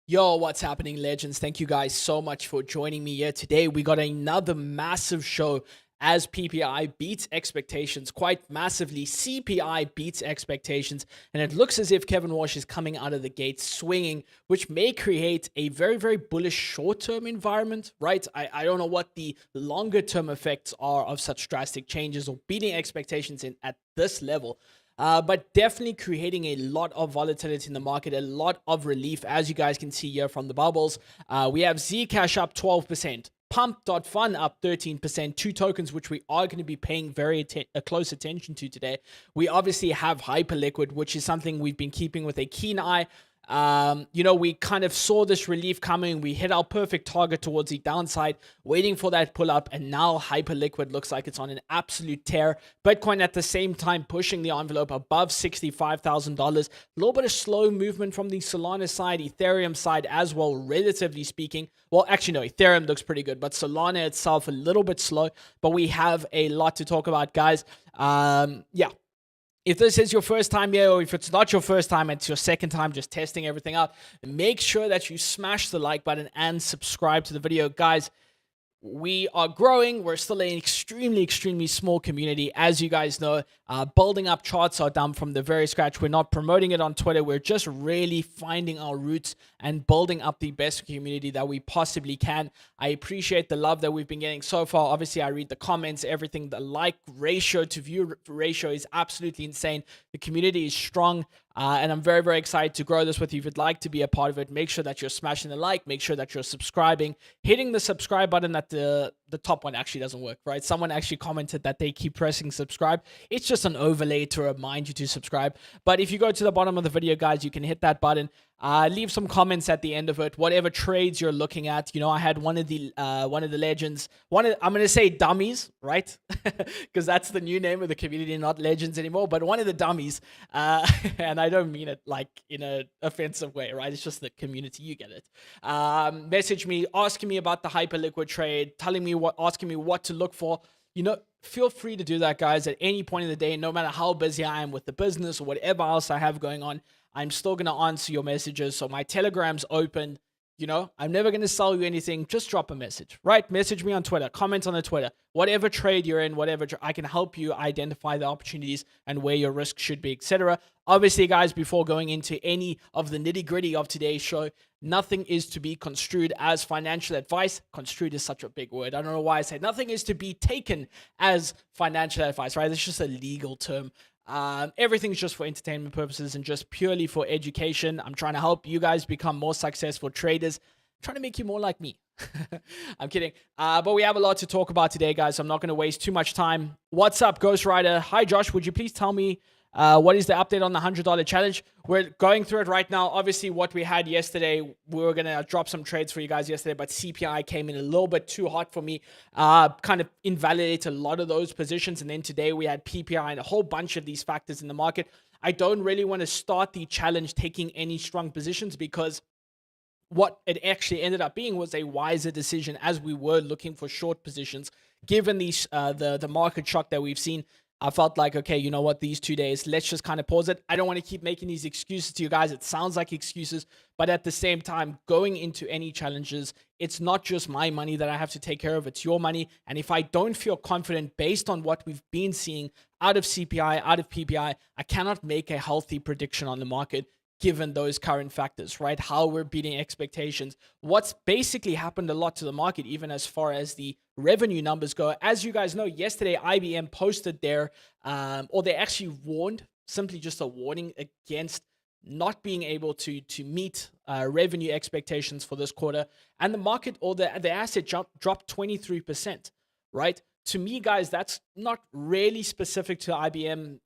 Yo, what's happening, legends? Thank you guys so much for joining me here today. We got another massive show as PPI beats expectations quite massively. CPI beats expectations, and it looks as if Kevin Warsh is coming out of the gate swinging, which may create a very, very bullish short-term environment, right? I don't know what the longer-term effects are of such drastic changes or beating expectations at this level. But definitely creating a lot of volatility in the market, a lot of relief, as you guys can see here from the bubbles. We have Zcash up 12%. Pump.fun up 13%, two tokens which we are going to be paying very close attention to today. We obviously have hyperliquid, which is something we've been keeping with a keen eye. We kind of saw this relief coming. We hit our perfect target towards the downside, waiting for that pull up, and now hyperliquid looks like it's on an absolute tear. Bitcoin at the same time pushing the envelope above $65,000. A little bit of slow movement from the Solana side, Ethereum side as well, relatively speaking. Well, actually, no, Ethereum looks pretty good, but Solana itself a little bit slow. But we have a lot to talk about, guys. Yeah. If this is your first time here, or if it's not your first time, it's your second time just testing everything out, make sure that you smash the like button and subscribe to the video. Guys, we are growing. We're still an extremely small community. As you guys know, building up charts are done from the very scratch. We're not promoting it on Twitter. We're just really finding our roots and building up the best community that we possibly can. I appreciate the love that we've been getting so far. Obviously, I read the comments, everything. The like ratio to view ratio is absolutely insane. The community is strong. And I'm very excited to grow this with you. If you'd like to be a part of it, make sure that you're smashing the like, make sure that you're subscribing, hitting the subscribe button at the top one actually doesn't work, right? Someone actually commented that they keep pressing subscribe. It's just an overlay to remind you to subscribe. But if you go to the bottom of the video, guys, you can hit that button. Leave some comments at the end of it, whatever trades you're looking at. I had one of the legends, I'm going to say dummies, right? Because that's the new name of the community, not legends anymore, but one of the dummies. And I don't mean it like in an offensive way, right? It's just the community, you get it. Message me, asking me about the hyperliquid trade, asking me what to look for. Feel free to do that, guys, at any point in the day, no matter how busy I am with the business or whatever else I have going on. I'm still going to answer your messages. So my Telegram's open. I'm never going to sell you anything. Just drop a message, right? Message me on Twitter, comment on the Twitter, whatever trade you're in, I can help you identify the opportunities and where your risk should be, etc. Obviously, guys, before going into any of the nitty gritty of today's show, nothing is to be construed as financial advice. Construed is such a big word. I don't know why I say nothing is to be taken as financial advice, right? It's just a legal term. Everything's just for entertainment purposes and just purely for education. I'm trying to help you guys become more successful traders. I'm trying to make you more like me. I'm kidding. But we have a lot to talk about today, guys. So I'm not going to waste too much time. What's up, Ghost Rider? Hi, Josh. Would you please tell me what is the update on the $100 challenge? We're going through it right now. Obviously, what we had yesterday, we were going to drop some trades for you guys yesterday, but CPI came in a little bit too hot for me. Kind of invalidated a lot of those positions. And then today we had PPI and a whole bunch of these factors in the market. I don't really want to start the challenge taking any strong positions because what it actually ended up being was a wiser decision as we were looking for short positions. Given these the market shock that we've seen, I felt like, okay, you know what, these 2 days, let's just kind of pause it. I don't want to keep making these excuses to you guys. It sounds like excuses, but at the same time, going into any challenges, it's not just my money that I have to take care of, it's your money. And if I don't feel confident based on what we've been seeing out of CPI, out of PPI, I cannot make a healthy prediction on the market given those current factors, right? How we're beating expectations. What's basically happened a lot to the market, even as far as the revenue numbers go. As you guys know, yesterday IBM posted their, or they actually warned, simply just a warning against not being able to meet revenue expectations for this quarter. And the market, or the asset dropped 23%, right? To me, guys, that's not really specific to IBM.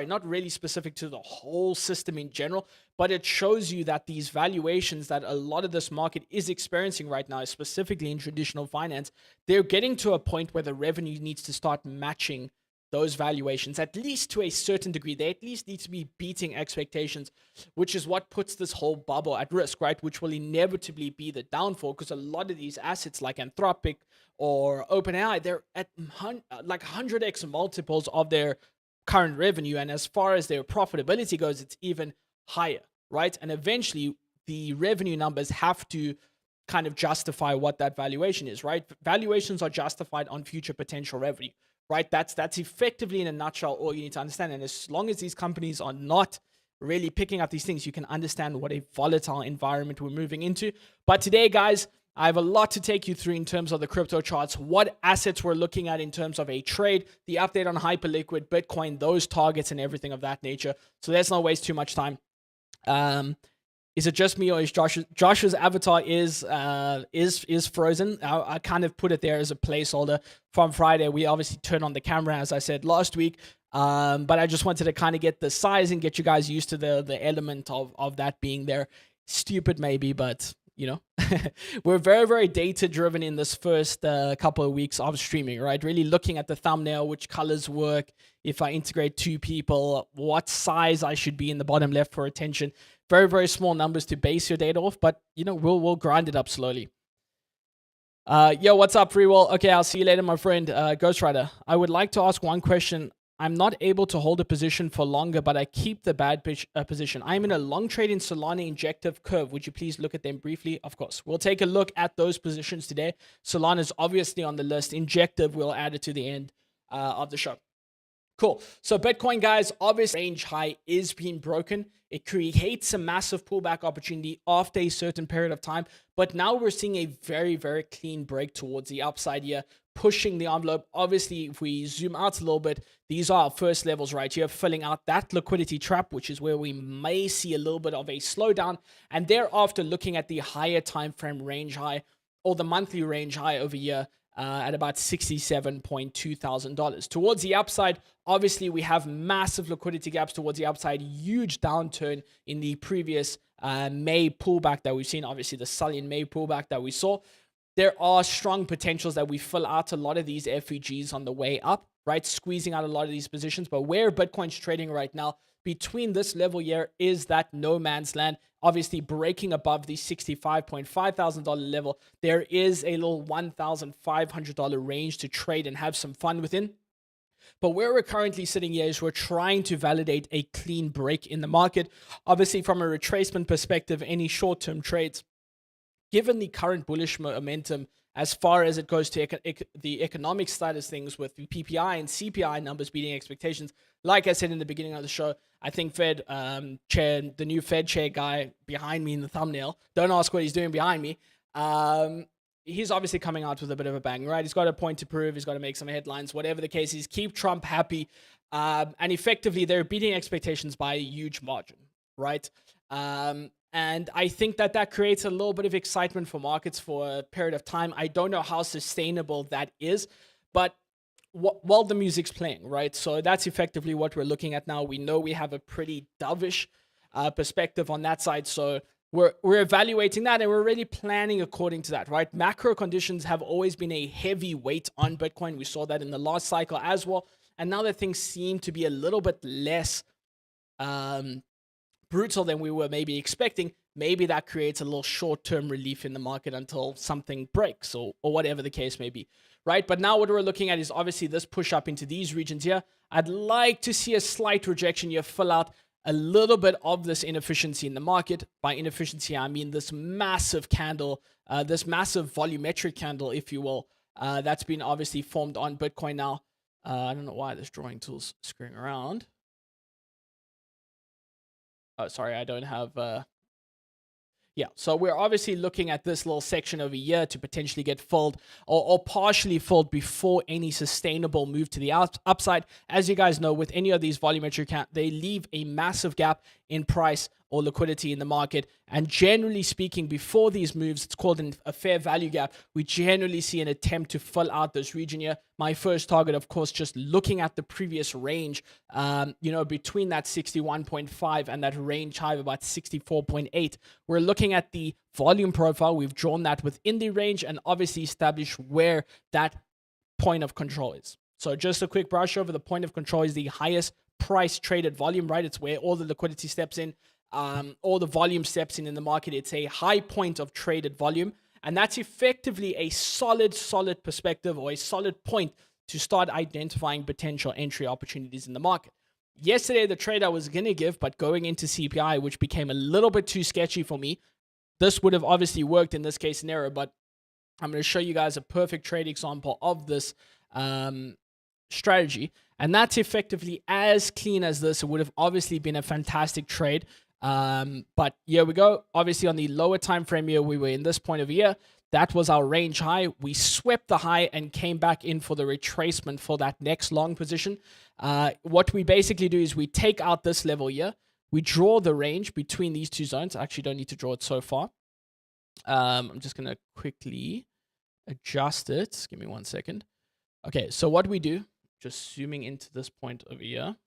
Not really specific to the whole system in general, but it shows you that these valuations that a lot of this market is experiencing right now, specifically in traditional finance, they're getting to a point where the revenue needs to start matching those valuations, at least to a certain degree. They at least need to be beating expectations, which is what puts this whole bubble at risk, right? Which will inevitably be the downfall, because a lot of these assets like Anthropic or OpenAI, they're at like 100x multiples of their current revenue. And as far as their profitability goes, it's even higher, right? And eventually the revenue numbers have to kind of justify what that valuation is, right? Valuations are justified on future potential revenue, right? That's effectively, in a nutshell, all you need to understand. And as long as these companies are not really picking up these things, you can understand what a volatile environment we're moving into. But today, guys, I have a lot to take you through in terms of the crypto charts, what assets we're looking at in terms of a trade, the update on hyperliquid, Bitcoin, those targets, and everything of that nature. So let's not waste too much time. Is it just me, or is Josh's avatar is frozen? I kind of put it there as a placeholder from Friday. We obviously turned on the camera, as I said last week, but I just wanted to kind of get the size and get you guys used to the element of that being there. Stupid maybe, but you know, we're very, very data driven in this first couple of weeks of streaming, right? Really looking at the thumbnail, which colors work, if I integrate two people, what size I should be in the bottom left for attention. Very, very small numbers to base your data off, but you know, we'll grind it up slowly. Yo, what's up, Free Will? Okay, I'll see you later, my friend. Ghost Rider, I would like to ask one question. I'm not able to hold a position for longer, but I keep the bad position. I'm in a long trade in Solana injective curve. Would you please look at them briefly? Of course. We'll take a look at those positions today. Solana is obviously on the list. Injective, we'll add it to the end of the show. Cool. So Bitcoin, guys, obviously range high is being broken. It creates a massive pullback opportunity after a certain period of time. But now we're seeing a very, very clean break towards the upside here, pushing the envelope. Obviously, if we zoom out a little bit, these are our first levels right here, filling out that liquidity trap, which is where we may see a little bit of a slowdown. And thereafter, looking at the higher time frame range high, or the monthly range high over here, at about $67,200. Towards the upside, obviously, we have massive liquidity gaps towards the upside, huge downturn in the previous May pullback that we've seen, obviously the Sullian May pullback that we saw. There are strong potentials that we fill out a lot of these FEGs on the way up, right? Squeezing out a lot of these positions. But where Bitcoin's trading right now, between this level here, is that no man's land. Obviously, breaking above the $65,500 level, there is a little $1,500 range to trade and have some fun within. But where we're currently sitting here is we're trying to validate a clean break in the market. Obviously, from a retracement perspective, any short-term trades, given the current bullish momentum as far as it goes to the economic side of things with the PPI and CPI numbers beating expectations, like I said in the beginning of the show, I think Fed chair, the new Fed chair guy behind me in the thumbnail, don't ask what he's doing behind me, he's obviously coming out with a bit of a bang, right? He's got a point to prove, he's got to make some headlines, whatever the case is, keep Trump happy, and effectively they're beating expectations by a huge margin, right? And I think that creates a little bit of excitement for markets for a period of time. I don't know how sustainable that is, but while the music's playing, right? So that's effectively what we're looking at now. We know we have a pretty dovish perspective on that side. So we're evaluating that and we're already planning according to that, right? Macro conditions have always been a heavy weight on Bitcoin. We saw that in the last cycle as well. And now that things seem to be a little bit less brutal than we were maybe expecting, maybe that creates a little short-term relief in the market until something breaks or whatever the case may be, right? But now what we're looking at is obviously this push up into these regions here. I'd like to see a slight rejection here, fill out a little bit of this inefficiency in the market. By inefficiency, I mean this massive candle, this massive volumetric candle, if you will, that's been obviously formed on Bitcoin now. I don't know why this drawing tool's screwing around. Oh, sorry, I don't have... Yeah, so we're obviously looking at this little section over here to potentially get filled or partially filled before any sustainable move to the upside. As you guys know, with any of these volumetric, they leave a massive gap in price or liquidity in the market. And generally speaking, before these moves, it's called a fair value gap. We generally see an attempt to fill out this region here. My first target, of course, just looking at the previous range, between that 61.5 and that range high of about 64.8. We're looking at the volume profile. We've drawn that within the range and obviously established where that point of control is. So just a quick brush over, the point of control is the highest price traded volume, right? It's where all the liquidity steps in. All the volume steps in the market. It's a high point of traded volume. And that's effectively a solid perspective or a solid point to start identifying potential entry opportunities in the market. Yesterday, the trade I was going to give, but going into CPI, which became a little bit too sketchy for me, this would have obviously worked in this case scenario, but I'm going to show you guys a perfect trade example of this strategy. And that's effectively as clean as this. It would have obviously been a fantastic trade. But here we go. Obviously on the lower time frame here, we were in this point of year. That was our range high. We swept the high and came back in for the retracement for that next long position. What we basically do is we take out this level here. We draw the range between these two zones. I actually don't need to draw it so far. I'm just going to quickly adjust it. Give me 1 second. Okay, so what we do, just zooming into this point over here.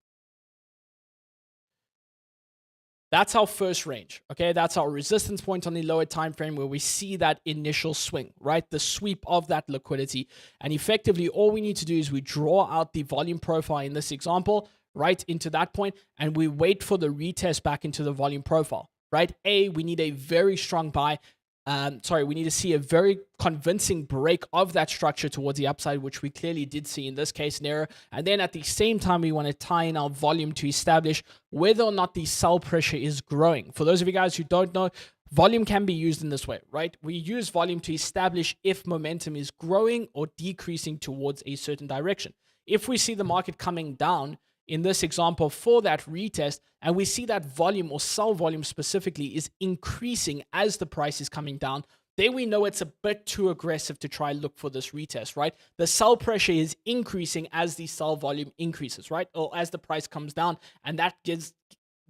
That's our first range, okay? That's our resistance point on the lower time frame where we see that initial swing, right? The sweep of that liquidity. And effectively, all we need to do is we draw out the volume profile in this example right into that point, and we wait for the retest back into the volume profile, right? We need a very strong buy. We need to see a very convincing break of that structure towards the upside, which we clearly did see in this case scenario. And then at the same time, we want to tie in our volume to establish whether or not the sell pressure is growing. For those of you guys who don't know, volume can be used in this way, right? We use volume to establish if momentum is growing or decreasing towards a certain direction. If we see the market coming down, in this example for that retest, and we see that volume or sell volume specifically is increasing as the price is coming down, then we know it's a bit too aggressive to try and look for this retest, right? The sell pressure is increasing as the sell volume increases, right? Or as the price comes down, and that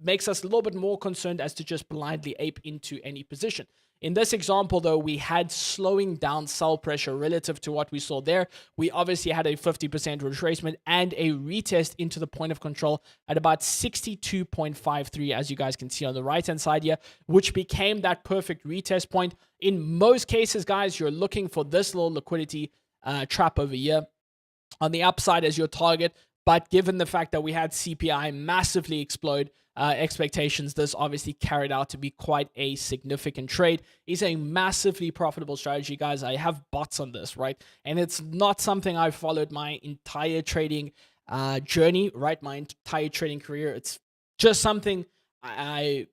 makes us a little bit more concerned as to just blindly ape into any position. In this example, though, we had slowing down sell pressure relative to what we saw there. We obviously had a 50% retracement and a retest into the point of control at about 62.53, as you guys can see on the right-hand side here, which became that perfect retest point. In most cases, guys, you're looking for this little liquidity trap over here on the upside as your target. But given the fact that we had CPI massively explode expectations, this obviously carried out to be quite a significant trade. It's a massively profitable strategy, guys. I have bots on this, right? And it's not something I've followed my entire trading journey, right? My entire trading career. It's just something I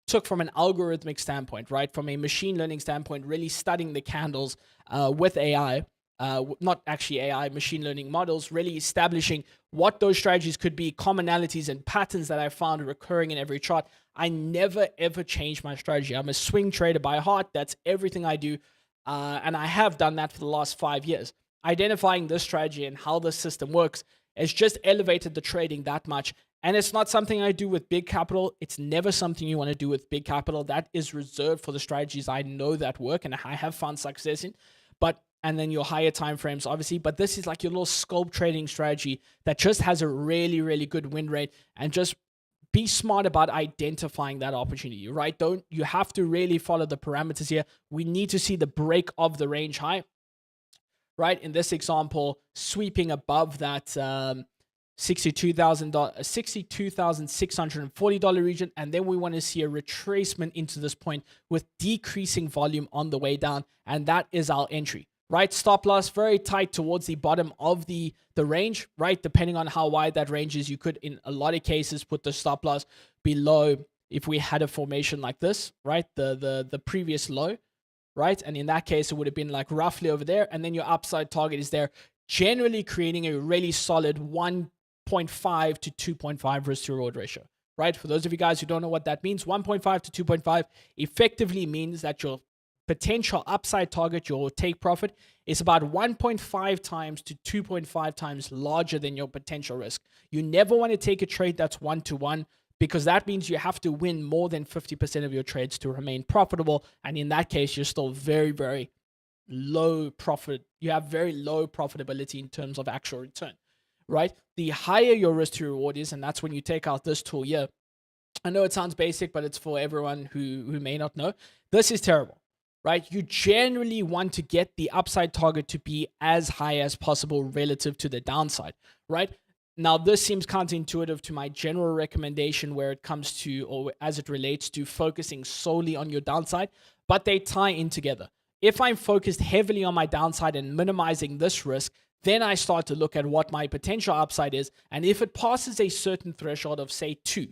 took from an algorithmic standpoint, right? From a machine learning standpoint, really studying the candles with AI. Not actually AI, machine learning models, really establishing what those strategies could be, commonalities and patterns that I found recurring in every chart. I never, ever change my strategy. I'm a swing trader by heart. That's everything I do. And I have done that for the last 5 years. Identifying this strategy and how the system works has just elevated the trading that much. And it's not something I do with big capital. It's never something you want to do with big capital. That is reserved for the strategies I know that work and I have found success in. And then your higher time frames, obviously. But this is like your little scalp trading strategy that just has a really, really good win rate. And just be smart about identifying that opportunity, right? You have to really follow the parameters here. We need to see the break of the range high, right? In this example, sweeping above that $62,640 region. And then we want to see a retracement into this point with decreasing volume on the way down. And that is our entry. Right, stop loss very tight towards the bottom of the range, right? Depending on how wide that range is, you could, in a lot of cases, put the stop loss below if we had a formation like this, right? The previous low, right? And in that case, it would have been like roughly over there. And then your upside target is there, generally creating a really solid 1.5 to 2.5 risk to reward ratio, right? For those of you guys who don't know what that means, 1.5 to 2.5 effectively means that your potential upside target, your take profit, is about 1.5 times to 2.5 times larger than your potential risk. You never want to take a trade that's 1-to-1 because that means you have to win more than 50% of your trades to remain profitable. And in that case, you're still very, very low profit. You have very low profitability in terms of actual return, right? The higher your risk to reward is, and that's when you take out this tool here. I know it sounds basic, but it's for everyone who may not know. This is terrible. Right? You generally want to get the upside target to be as high as possible relative to the downside, right? Now, this seems counterintuitive to my general recommendation where it comes to, or as it relates to focusing solely on your downside, but they tie in together. If I'm focused heavily on my downside and minimizing this risk, then I start to look at what my potential upside is. And if it passes a certain threshold of say 2,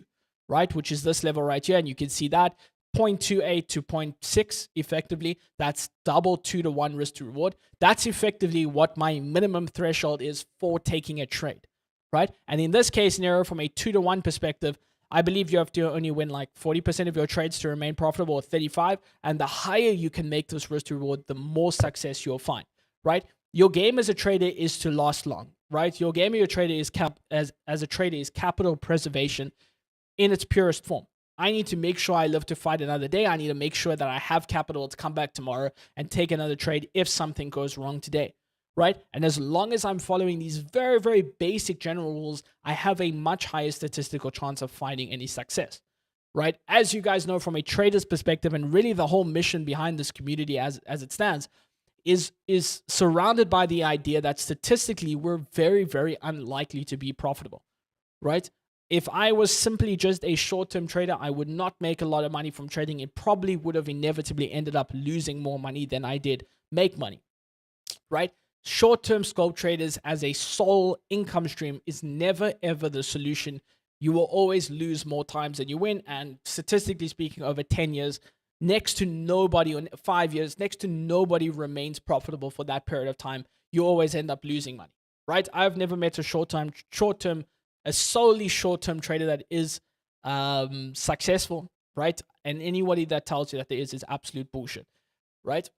right, which is this level right here, and you can see that, 0.28 to 0.6 effectively. That's double 2-to-1 risk to reward. That's effectively what my minimum threshold is for taking a trade, right? And in this case scenario, from a 2-to-1 perspective, I believe you have to only win like 40% of your trades to remain profitable, or 35. And the higher you can make this risk to reward, the more success you'll find, right? Your game as a trader is to last long, right? Your game as a trader is as a trader is capital preservation in its purest form. I need to make sure I live to fight another day. I need to make sure that I have capital to come back tomorrow and take another trade if something goes wrong today, right? And as long as I'm following these very, very basic general rules, I have a much higher statistical chance of finding any success, right? As you guys know, from a trader's perspective, and really the whole mission behind this community as it stands is surrounded by the idea that statistically we're very, very unlikely to be profitable, right? If I was simply just a short-term trader, I would not make a lot of money from trading. It probably would have inevitably ended up losing more money than I did make money, right? Short-term scalp traders as a sole income stream is never, ever the solution. You will always lose more times than you win. And statistically speaking, over 10 years, next to nobody, or 5 years, next to nobody remains profitable for that period of time. You always end up losing money, right? I've never met a solely short-term trader that is successful, right? And anybody that tells you that there is absolute bullshit, right?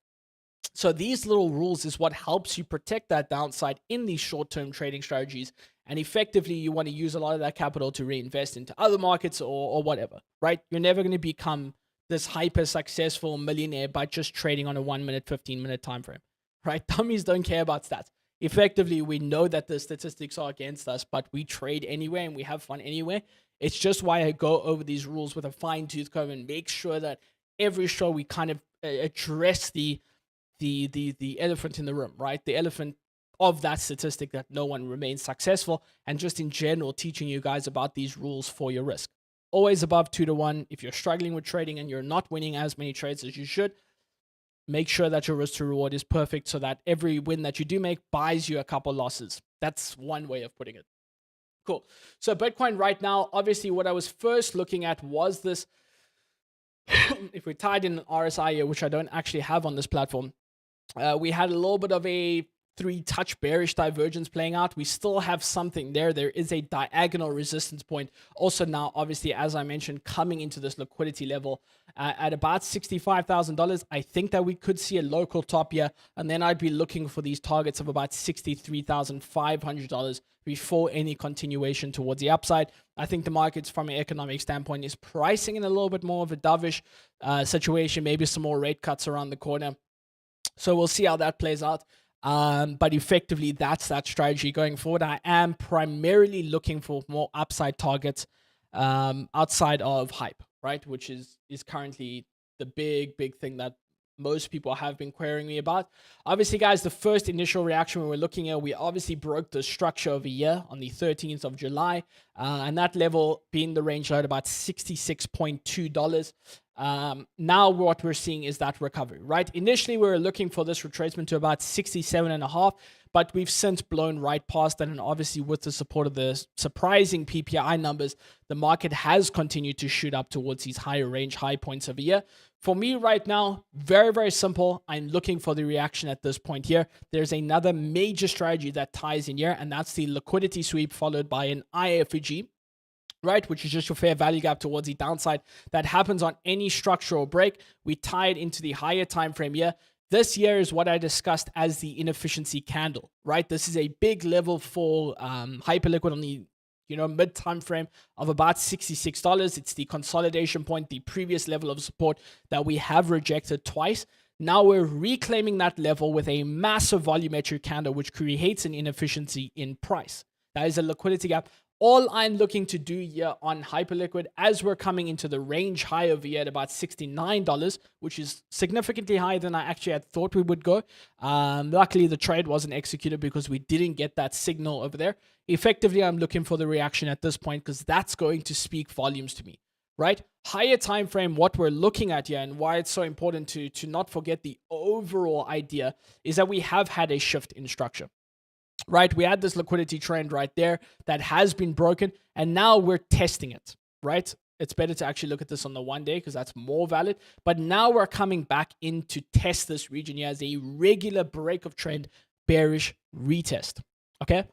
So these little rules is what helps you protect that downside in these short-term trading strategies. And effectively, you want to use a lot of that capital to reinvest into other markets or whatever, right? You're never going to become this hyper-successful millionaire by just trading on a 1 minute, 15-minute time frame, right? Dummies don't care about stats. Effectively, we know that the statistics are against us, but we trade anyway and we have fun anyway. It's just why I go over these rules with a fine-tooth comb and make sure that every show we kind of address the elephant in the room, right? The elephant of that statistic that no one remains successful, and just in general teaching you guys about these rules for your risk. Always above 2-to-1. If you're struggling with trading and you're not winning as many trades as you should, make sure that your risk to reward is perfect so that every win that you do make buys you a couple losses. That's one way of putting it. Cool. So Bitcoin right now, obviously what I was first looking at was this, if we tied in an RSI here, which I don't actually have on this platform, we had a little bit of a 3-touch bearish divergence playing out. We still have something there. There is a diagonal resistance point. Also now, obviously, as I mentioned, coming into this liquidity level at about $65,000. I think that we could see a local top here, and then I'd be looking for these targets of about $63,500 before any continuation towards the upside. I think the markets, from an economic standpoint, is pricing in a little bit more of a dovish situation, maybe some more rate cuts around the corner. So we'll see how that plays out. But effectively, that's that strategy going forward. I am primarily looking for more upside targets outside of hype, right? Which is currently the big thing that most people have been querying me about. Obviously, guys, the first initial reaction when we're looking at, we obviously broke the structure of a year on the 13th of July, and that level being the range low at about $66.2. Now what we're seeing is that recovery, right? Initially, we were looking for this retracement to about 67.5, but we've since blown right past that. And obviously, with the support of the surprising PPI numbers, the market has continued to shoot up towards these higher range high points of a year. For me right now, very simple. I'm looking for the reaction at this point here. There's another major strategy that ties in here, and that's the liquidity sweep followed by an IFG, right, which is just your fair value gap towards the downside that happens on any structural break. We tie it into the higher time frame here. This year is what I discussed as the inefficiency candle, right? This is a big level for hyperliquid on the mid time frame of about $66. It's the consolidation point, the previous level of support that we have rejected twice. Now we're reclaiming that level with a massive volumetric candle, which creates an inefficiency in price. That is a liquidity gap. All I'm looking to do here on hyperliquid, as we're coming into the range high over here at about $69, which is significantly higher than I actually had thought we would go. Luckily, the trade wasn't executed because we didn't get that signal over there. Effectively, I'm looking for the reaction at this point because that's going to speak volumes to me, right? Higher time frame, what we're looking at here and why it's so important to not forget the overall idea is that we have had a shift in structure. Right, we had this liquidity trend right there that has been broken, and now we're testing it, right? It's better to actually look at this on the 1 day because that's more valid. But now we're coming back in to test this region here as a regular break of trend, bearish retest. Okay.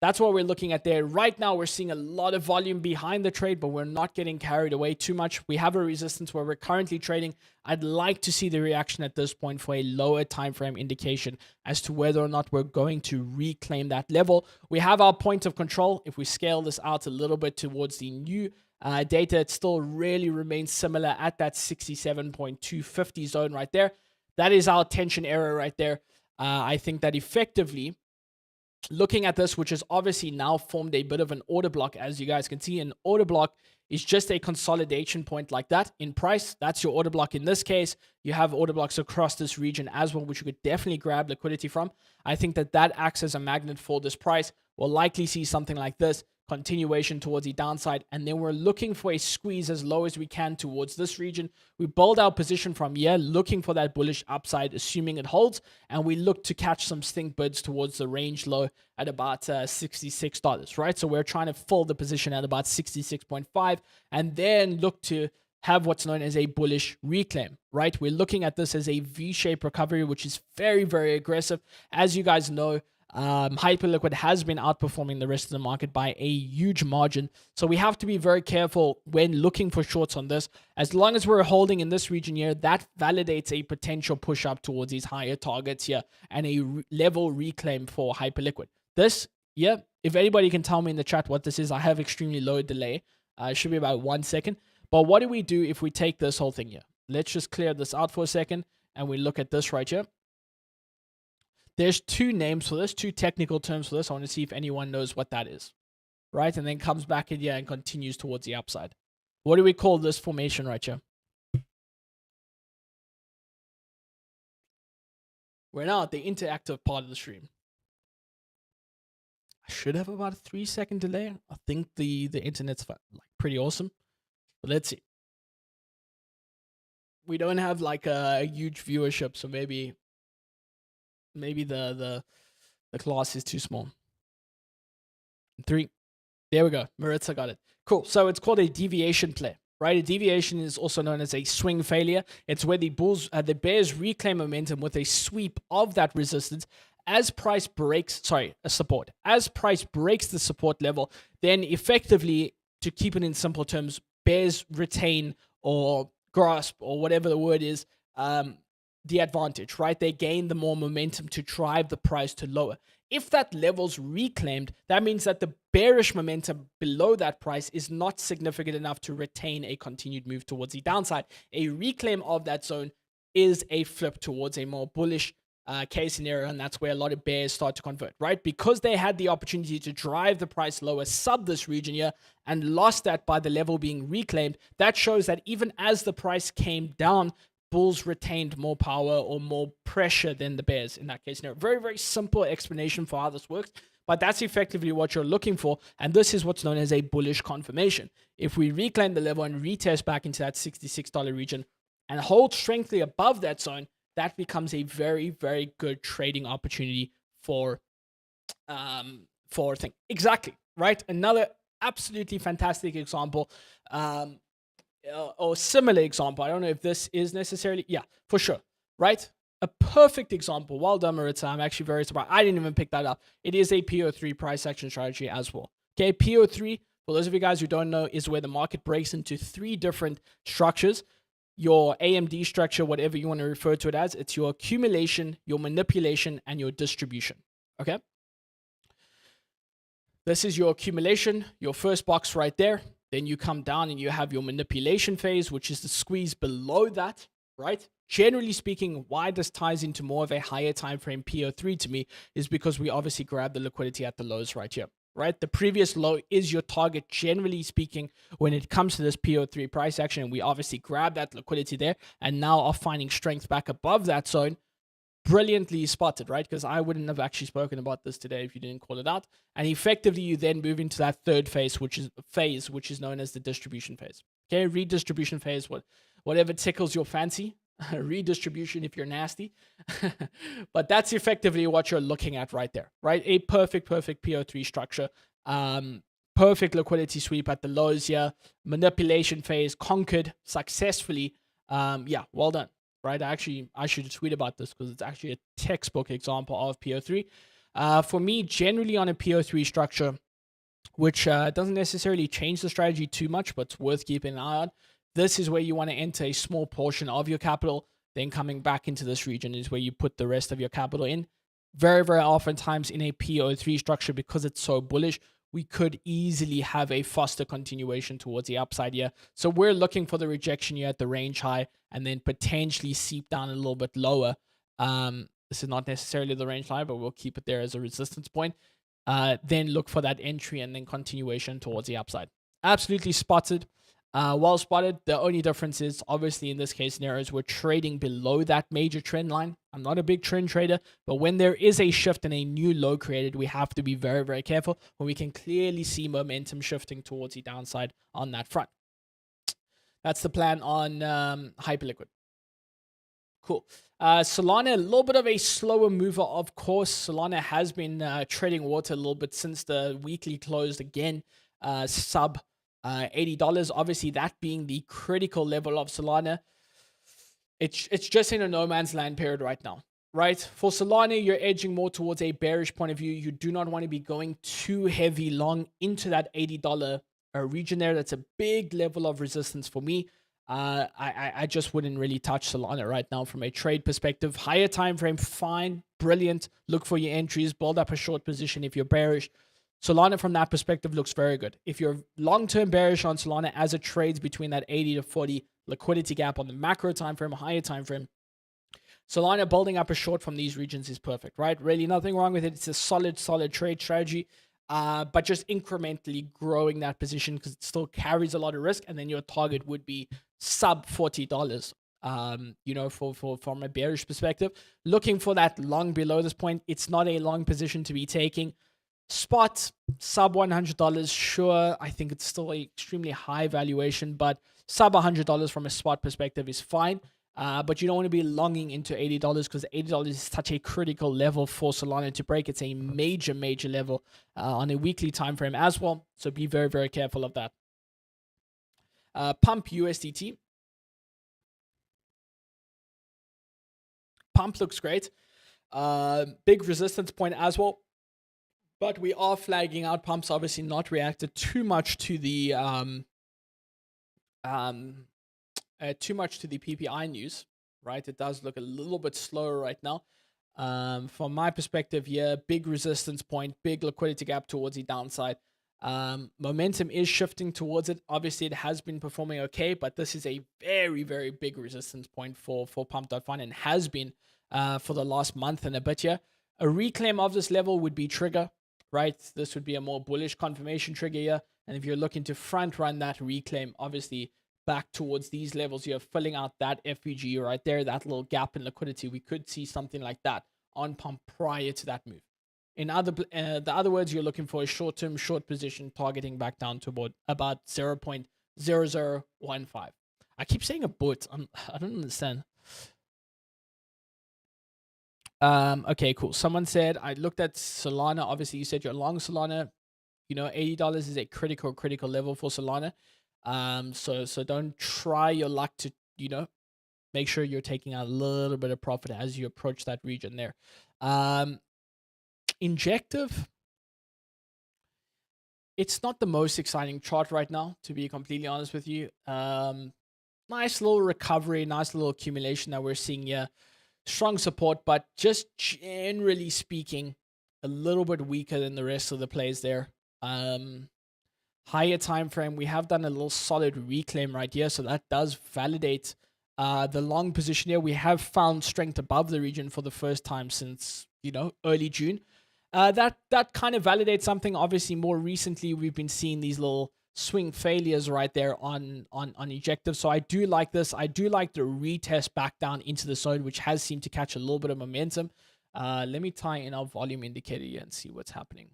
That's what we're looking at there. Right now, we're seeing a lot of volume behind the trade, but we're not getting carried away too much. We have a resistance where we're currently trading. I'd like to see the reaction at this point for a lower time frame indication as to whether or not we're going to reclaim that level. We have our point of control. If we scale this out a little bit towards the new data, it still really remains similar at that 67.250 zone right there. That is our tension area right there. I think that effectively, looking at this, which has obviously now formed a bit of an order block, as you guys can see, an order block is just a consolidation point like that in price. That's your order block. In this case, you have order blocks across this region as well, which you could definitely grab liquidity from. I think that that acts as a magnet for this price. We'll likely see something like this, continuation towards the downside, and then we're looking for a squeeze as low as we can towards this region. We build our position from here, looking for that bullish upside, assuming it holds, and we look to catch some stink bids towards the range low at about $66, right? So we're trying to fill the position at about 66.5 and then look to have what's known as a bullish reclaim, right? We're looking at this as a V-shaped recovery, which is very, very aggressive. As you guys know, hyperliquid has been outperforming the rest of the market by a huge margin. So we have to be very careful when looking for shorts on this. As long as we're holding in this region here, that validates a potential push up towards these higher targets here and a level reclaim for hyperliquid. This, yeah, if anybody can tell me in the chat what this is, I have extremely low delay. It should be about 1 second. But what do we do if we take this whole thing here? Let's just clear this out for a second and we look at this right here. There's two names for this, two technical terms for this. I want to see if anyone knows what that is, right? And then comes back in here and continues towards the upside. What do we call this formation right here? We're now at the interactive part of the stream. I should have about a 3 second delay. I think the internet's like pretty awesome. But let's see. We don't have like a huge viewership, so maybe the class is too small. 3. There we go. Maritza got it. Cool. So it's called a deviation play, right? A deviation is also known as a swing failure. It's where the bears reclaim momentum with a sweep of that resistance as price breaks, support. As price breaks the support level, then effectively, to keep it in simple terms, bears retain or grasp or whatever the word is, the advantage, right? They gain the more momentum to drive the price to lower. If that level's reclaimed, that means that the bearish momentum below that price is not significant enough to retain a continued move towards the downside. A reclaim of that zone is a flip towards a more bullish case scenario, and that's where a lot of bears start to convert, right? Because they had the opportunity to drive the price lower sub this region here and lost that by the level being reclaimed. That shows that even as the price came down, bulls retained more power or more pressure than the bears in that case scenario. Very, very simple explanation for how this works, but that's effectively what you're looking for, and this is what's known as a bullish confirmation. If we reclaim the level and retest back into that $66 region and hold strengthly above that zone, that becomes a very, very good trading opportunity for thing. Exactly, right? Another absolutely fantastic example, or similar example. I don't know if this is necessarily, yeah, for sure, right? A perfect example. Well done, Maritza. I'm actually very surprised. I didn't even pick that up. It is a PO3 price action strategy as well. Okay, PO3, for those of you guys who don't know, is where the market breaks into 3 different structures. Your AMD structure, whatever you want to refer to it as, it's your accumulation, your manipulation, and your distribution. Okay? This is your accumulation, your first box right there. Then you come down and you have your manipulation phase, which is the squeeze below that, right? Generally speaking, why this ties into more of a higher time frame PO3 to me is because we obviously grab the liquidity at the lows right here, right? The previous low is your target, generally speaking, when it comes to this PO3 price action. And we obviously grab that liquidity there and now are finding strength back above that zone. Brilliantly spotted, right? Because I wouldn't have actually spoken about this today if you didn't call it out. And effectively, you then move into that third phase, which is known as the distribution phase. Okay, redistribution phase, whatever tickles your fancy. Redistribution if you're nasty. But that's effectively what you're looking at right there, right? A perfect PO3 structure. Perfect liquidity sweep at the lows here. Manipulation phase conquered successfully. Yeah, well done. Right? I should tweet about this because it's actually a textbook example of PO3. For me, generally on a PO3 structure, which doesn't necessarily change the strategy too much, but it's worth keeping an eye on. This is where you want to enter a small portion of your capital. Then coming back into this region is where you put the rest of your capital in. Very, very oftentimes in a PO3 structure, because it's so bullish, we could easily have a faster continuation towards the upside here. So we're looking for the rejection here at the range high and then potentially seep down a little bit lower. This is not necessarily the range high, but we'll keep it there as a resistance point. Then look for that entry and then continuation towards the upside. Absolutely spotted. Well spotted. The only difference is, obviously, in this case scenarios, we're trading below that major trend line. I'm not a big trend trader, but when there is a shift and a new low created, we have to be very, very careful when we can clearly see momentum shifting towards the downside on that front. That's the plan on hyperliquid. Cool. Solana, a little bit of a slower mover, of course. Solana has been treading water a little bit since the weekly closed again, sub $80. Obviously, that being the critical level of Solana. It's just in a no man's land period right now, right? For Solana, you're edging more towards a bearish point of view. You do not want to be going too heavy long into that $80 region there. That's a big level of resistance for me. I just wouldn't really touch Solana right now from a trade perspective. Higher time frame, fine, brilliant. Look for your entries, build up a short position if you're bearish. Solana from that perspective looks very good. If you're long-term bearish on Solana as it trades between that 80 to 40 liquidity gap on the macro time frame, higher time frame, Solana building up a short from these regions is perfect, right? Really nothing wrong with it. It's a solid trade strategy. But just incrementally growing that position because it still carries a lot of risk, and then your target would be sub $40. From a bearish perspective, looking for that long below this point. It's not a long position to be taking. Spot sub $100, sure. I think it's still an extremely high valuation, but sub $100 from a spot perspective is fine. But you don't want to be longing into $80 because $80 is such a critical level for Solana to break. It's a major level on a weekly time frame as well. So be very, very careful of that. Pump USDT. Pump looks great. Big resistance point as well. But we are flagging out Pump's obviously not reacted too much to the PPI news, right? It does look a little bit slower right now. From my perspective here, big resistance point, big liquidity gap towards the downside. Momentum is shifting towards it. Obviously, it has been performing okay, but this is a very, very big resistance point for Pump.Fun and has been for the last month and a bit here. A reclaim of this level would be trigger, right? This would be a more bullish confirmation trigger here. And if you're looking to front run that reclaim, obviously, back towards these levels, you're filling out that FVG right there, that little gap in liquidity. We could see something like that on Pump prior to that move. In the other words, you're looking for a short-term short position targeting back down to about 0.0015. I keep saying a but. I don't understand. Okay, cool. Someone said, I looked at Solana. Obviously, you said you're long Solana. You know, $80 is a critical level for Solana. So don't try your luck to, make sure you're taking a little bit of profit as you approach that region there. Injective, it's not the most exciting chart right now, to be completely honest with you. Nice little recovery, nice little accumulation that we're seeing here. Strong support, but just generally speaking, a little bit weaker than the rest of the plays there. Higher time frame, we have done a little solid reclaim right here, so that does validate the long position here. We have found strength above the region for the first time since early June. That kind of validates something. Obviously, more recently we've been seeing these little swing failures right there on Ejective. So I do like this. I do like the retest back down into the zone, which has seemed to catch a little bit of momentum. Let me tie in our volume indicator here and see what's happening.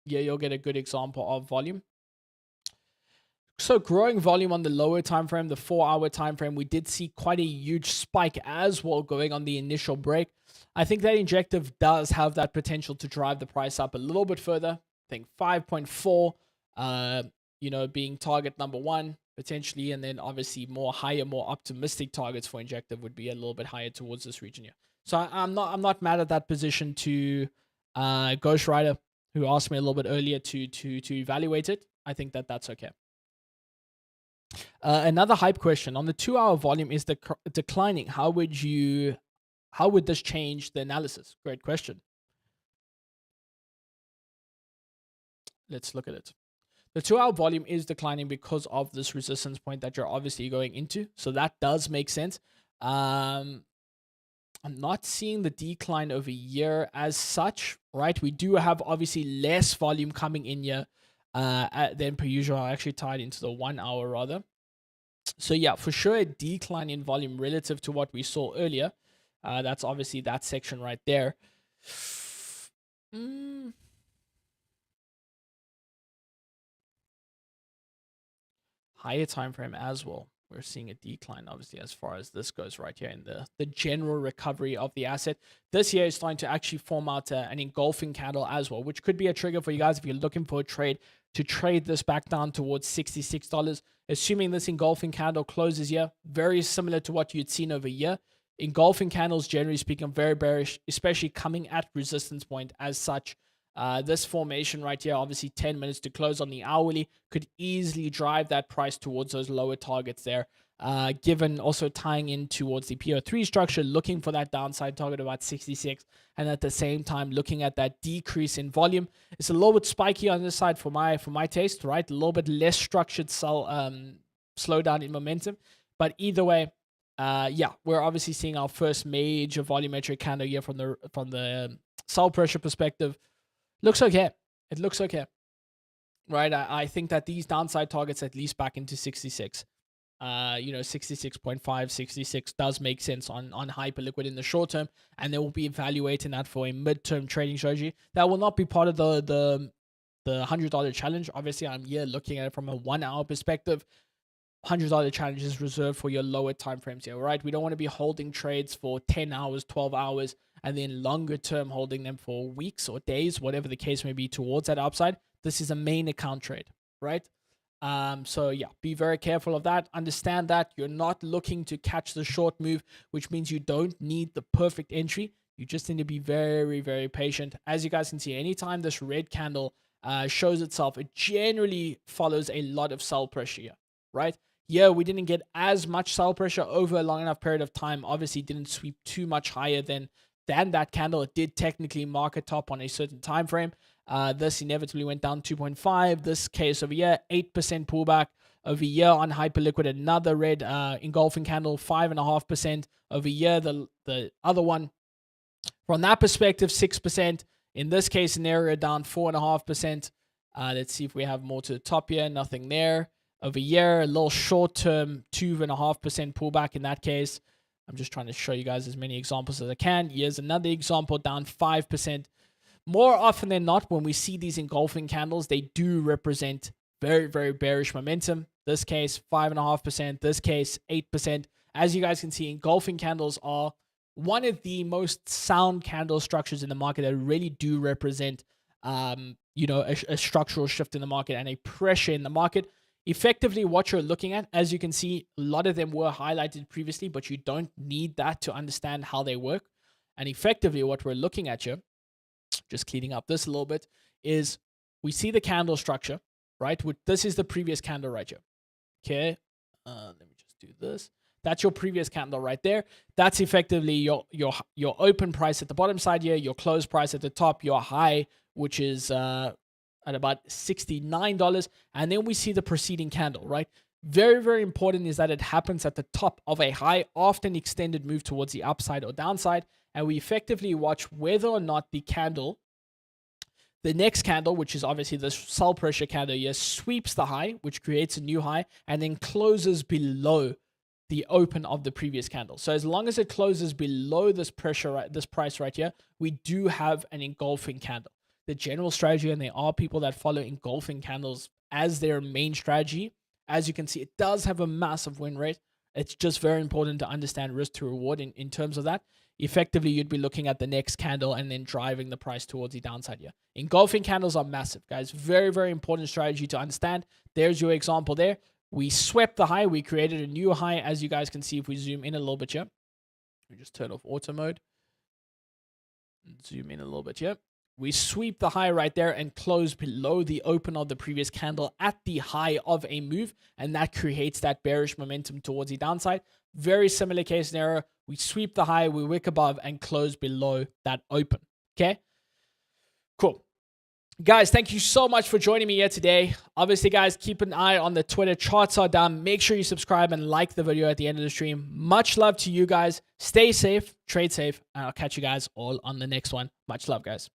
Yeah, you'll get a good example of volume. So growing volume on the lower time frame, the 4-hour time frame, we did see quite a huge spike as well going on the initial break. I think that Injective does have that potential to drive the price up a little bit further. I think 5.4 being target number one potentially, and then obviously more optimistic targets for injective would be a little bit higher towards this region here. So I'm not mad at that position to Ghost Rider, who asked me a little bit earlier to evaluate it. I think that's okay. Another hype question on the 2-hour volume is declining. How would this change the analysis? Great question. Let's look at it. The 2-hour volume is declining because of this resistance point that you're obviously going into. So that does make sense. I'm not seeing the decline over year as such, right? We do have obviously less volume coming in here than per usual. I actually tied into the 1 hour rather. So yeah, for sure a decline in volume relative to what we saw earlier. That's obviously that section right there. Higher time frame as well. We're seeing a decline, obviously, as far as this goes right here in the general recovery of the asset. This here is starting to actually form out an engulfing candle as well, which could be a trigger for you guys if you're looking for a trade to trade this back down towards $66. Assuming this engulfing candle closes here, very similar to what you'd seen over here. Engulfing candles, generally speaking, very bearish, especially coming at resistance point as such. This formation right here, obviously 10 minutes to close on the hourly, could easily drive that price towards those lower targets there. Given also tying in towards the PO3 structure, looking for that downside target about 66, and at the same time looking at that decrease in volume. It's a little bit spiky on this side for my taste, right? A little bit less structured slowdown in momentum, but either way, yeah, we're obviously seeing our first major volumetric candle here from the sell pressure perspective. Looks okay. It looks okay. Right? I think that these downside targets at least back into 66. 66.5, 66 does make sense on hyperliquid in the short term, and they will be evaluating that for a midterm trading strategy. That will not be part of the $100 challenge. Obviously, I'm here looking at it from a 1 hour perspective. $100 challenge is reserved for your lower time frames here, right? We don't want to be holding trades for 10 hours, 12 hours, and then longer term holding them for weeks or days, whatever the case may be, towards that upside. This is a main account trade, right? So yeah, be very careful of that. Understand that you're not looking to catch the short move, which means you don't need the perfect entry. You just need to be very, very patient. As you guys can see, anytime this red candle shows itself, it generally follows a lot of sell pressure here, right? Yeah, we didn't get as much sell pressure over a long enough period of time. Obviously, didn't sweep too much higher than that candle. It did technically mark a top on a certain time frame. This inevitably went down 2.5. This case over here, 8% pullback over here on hyperliquid. Another red engulfing candle, 5.5% over here. The other one, from that perspective, 6%. In this case scenario, down 4.5%. Let's see if we have more to the top here. Nothing there. Over here, a little short-term 2.5% pullback in that case. I'm just trying to show you guys as many examples as I can. Here's another example, down 5%. More often than not, when we see these engulfing candles, they do represent very, very bearish momentum. This case, 5.5%. This case, 8%. As you guys can see, engulfing candles are one of the most sound candle structures in the market that really do represent, a structural shift in the market and a pressure in the market. Effectively, what you're looking at, as you can see, a lot of them were highlighted previously, but you don't need that to understand how they work. And effectively, what we're looking at here, just cleaning up this a little bit, is we see the candle structure, right? This is the previous candle right here. Okay, let me just do this. That's your previous candle right there. That's effectively your open price at the bottom side here, your close price at the top, your high, which is at about $69, and then we see the preceding candle, right? Very, very important is that it happens at the top of a high, often extended move towards the upside or downside, and we effectively watch whether or not the next candle, which is obviously the sell pressure candle here, sweeps the high, which creates a new high, and then closes below the open of the previous candle. So as long as it closes below this price right here, we do have an engulfing candle. The general strategy, and there are people that follow engulfing candles as their main strategy. As you can see, it does have a massive win rate. It's just very important to understand risk to reward in terms of that. Effectively, you'd be looking at the next candle and then driving the price towards the downside here. Engulfing candles are massive, guys. Very, very important strategy to understand. There's your example there. We swept the high. We created a new high, as you guys can see if we zoom in a little bit here. We just turn off auto mode. Zoom in a little bit here. We sweep the high right there and close below the open of the previous candle at the high of a move, and that creates that bearish momentum towards the downside. Very similar case scenario. We sweep the high, we wick above, and close below that open. Okay? Cool. Guys, thank you so much for joining me here today. Obviously, guys, keep an eye on the Twitter. Charts are down. Make sure you subscribe and like the video at the end of the stream. Much love to you guys. Stay safe, trade safe, and I'll catch you guys all on the next one. Much love, guys.